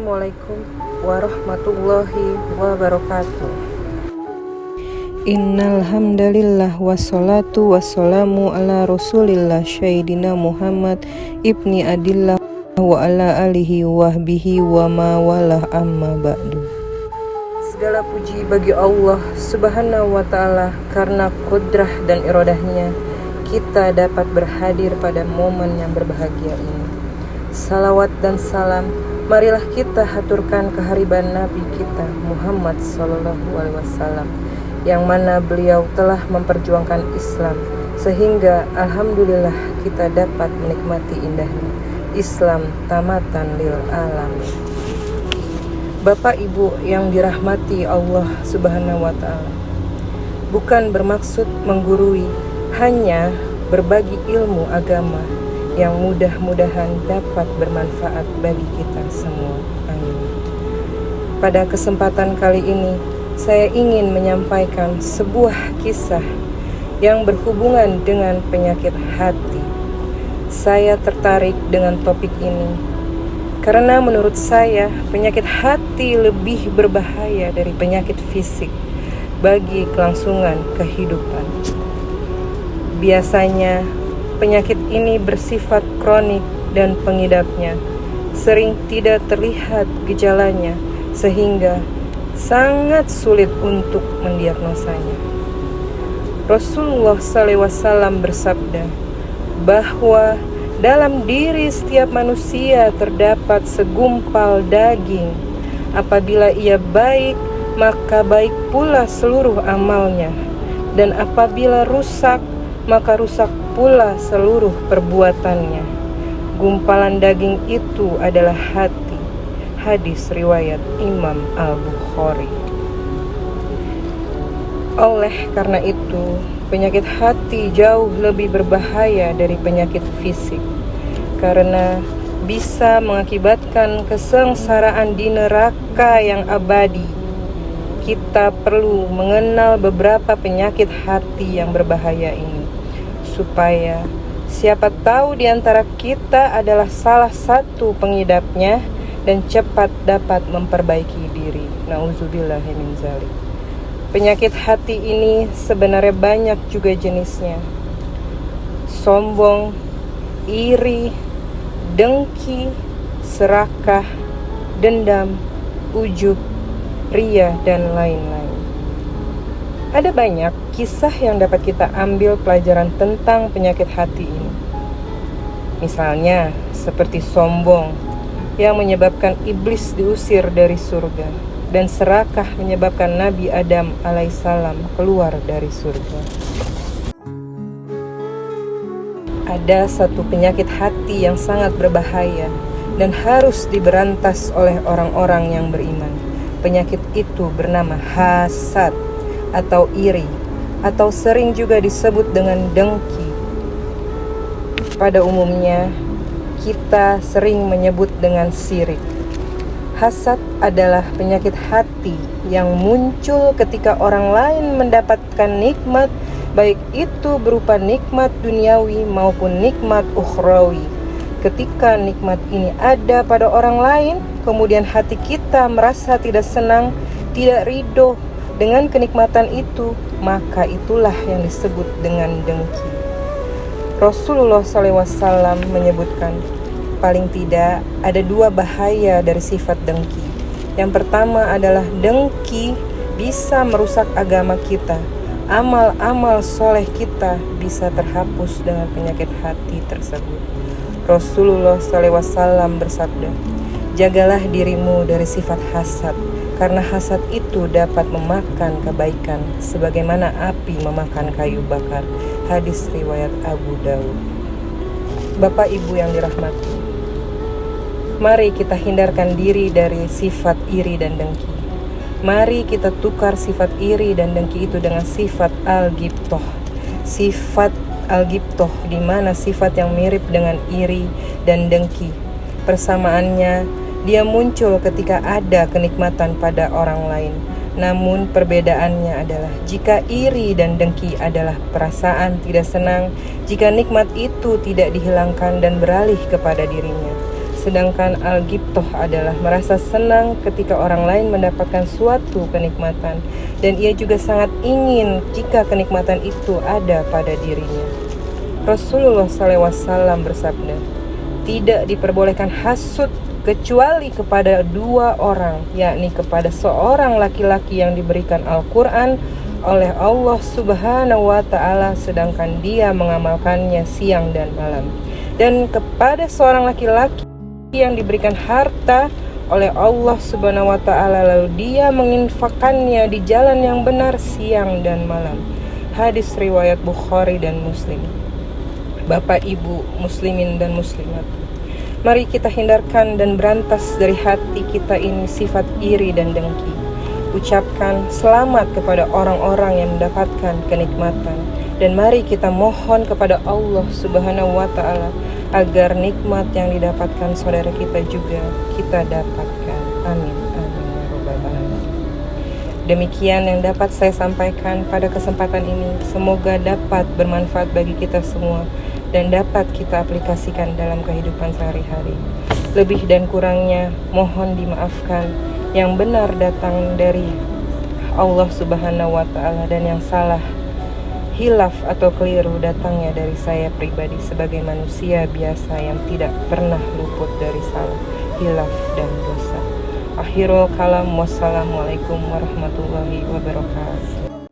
Assalamualaikum warahmatullahi wabarakatuh. Innal hamdalillah wassalatu wassalamu ala rasulillah Sayyidina Muhammad ibni Adillah wa ala alihi wahbihi wa mawalah amma ba'du. Segala puji bagi Allah subhanahu wa ta'ala, karena kudrah dan iradahnya kita dapat berhadir pada momen yang berbahagia ini. Salawat dan salam marilah kita haturkan kehadiran Nabi kita Muhammad sallallahu alaihi wasallam, yang mana beliau telah memperjuangkan Islam sehingga alhamdulillah kita dapat menikmati indahnya Islam tamatan lil alamin. Bapak Ibu yang dirahmati Allah subhanahu wa ta'ala, bukan bermaksud menggurui, hanya berbagi ilmu agama yang mudah-mudahan dapat bermanfaat bagi kita semua. Amin. Pada kesempatan kali ini, saya ingin menyampaikan sebuah kisah yang berhubungan dengan penyakit hati. Saya tertarik dengan topik ini karena menurut saya penyakit hati lebih berbahaya dari penyakit fisik bagi kelangsungan kehidupan. Biasanya penyakit ini bersifat kronik dan pengidapnya sering tidak terlihat gejalanya sehingga sangat sulit untuk mendiagnosanya. Rasulullah SAW bersabda bahwa dalam diri setiap manusia terdapat segumpal daging. Apabila ia baik, maka baik pula seluruh amalnya, dan apabila rusak, maka rusak pula seluruh perbuatannya. Gumpalan daging itu adalah hati. Hadis riwayat Imam Al-Bukhari. Oleh karena itu, penyakit hati jauh lebih berbahaya dari penyakit fisik, karena bisa mengakibatkan kesengsaraan di neraka yang abadi. Kita perlu mengenal beberapa penyakit hati yang berbahaya ini, supaya siapa tahu di antara kita adalah salah satu pengidapnya dan cepat dapat memperbaiki diri. Nauzubillahi min dzalik. Penyakit hati ini sebenarnya banyak juga jenisnya. Sombong, iri, dengki, serakah, dendam, ujub, ria, dan lain-lain. Ada banyak kisah yang dapat kita ambil pelajaran tentang penyakit hati ini. Misalnya seperti sombong yang menyebabkan iblis diusir dari surga, dan serakah menyebabkan Nabi Adam alaihissalam keluar dari surga. Ada satu penyakit hati yang sangat berbahaya dan harus diberantas oleh orang-orang yang beriman. Penyakit itu bernama hasad atau iri, atau sering juga disebut dengan dengki. Pada umumnya kita sering menyebut dengan syirik. Hasad adalah penyakit hati yang muncul ketika orang lain mendapatkan nikmat, baik itu berupa nikmat duniawi maupun nikmat ukhrawi. Ketika nikmat ini ada pada orang lain, kemudian hati kita merasa tidak senang, tidak ridho dengan kenikmatan itu, maka itulah yang disebut dengan dengki. Rasulullah SAW menyebutkan, paling tidak ada dua bahaya dari sifat dengki. Yang pertama adalah dengki bisa merusak agama kita. Amal-amal soleh kita bisa terhapus dengan penyakit hati tersebut. Rasulullah SAW bersabda, jagalah dirimu dari sifat hasad, karena hasad itu dapat memakan kebaikan sebagaimana api memakan kayu bakar. Hadis riwayat Abu Dawud. Bapak Ibu yang dirahmati, mari kita hindarkan diri dari sifat iri dan dengki. Mari kita tukar sifat iri dan dengki itu dengan sifat al-ghibthah. Sifat al-ghibthah di mana sifat yang mirip dengan iri dan dengki. Persamaannya, dia muncul ketika ada kenikmatan pada orang lain. Namun perbedaannya adalah jika iri dan dengki adalah perasaan tidak senang jika nikmat itu tidak dihilangkan dan beralih kepada dirinya. Sedangkan al-ghibtoh adalah merasa senang ketika orang lain mendapatkan suatu kenikmatan, dan ia juga sangat ingin jika kenikmatan itu ada pada dirinya. Rasulullah SAW bersabda, "Tidak diperbolehkan hasud kecuali kepada dua orang, yakni kepada seorang laki-laki yang diberikan Al-Quran oleh Allah Subhanahu wa Ta'ala, sedangkan dia mengamalkannya siang dan malam, dan kepada seorang laki-laki yang diberikan harta oleh Allah Subhanahu wa Ta'ala, lalu dia menginfakkannya di jalan yang benar siang dan malam." Hadis riwayat Bukhari dan Muslim. Bapak, Ibu, muslimin dan muslimat, mari kita hindarkan dan berantas dari hati kita ini sifat iri dan dengki. Ucapkan selamat kepada orang-orang yang mendapatkan kenikmatan, dan mari kita mohon kepada Allah Subhanahu wa Ta'ala agar nikmat yang didapatkan saudara kita juga kita dapatkan. Amin, amin ya rabbal alamin. Demikian yang dapat saya sampaikan pada kesempatan ini. Semoga dapat bermanfaat bagi kita semua dan dapat kita aplikasikan dalam kehidupan sehari-hari. Lebih dan kurangnya mohon dimaafkan. Yang benar datang dari Allah Subhanahu wa Ta'ala, dan yang salah, hilaf atau keliru, datangnya dari saya pribadi sebagai manusia biasa yang tidak pernah luput dari salah, hilaf dan dosa. Akhirul kalam, wassalamualaikum warahmatullahi wabarakatuh.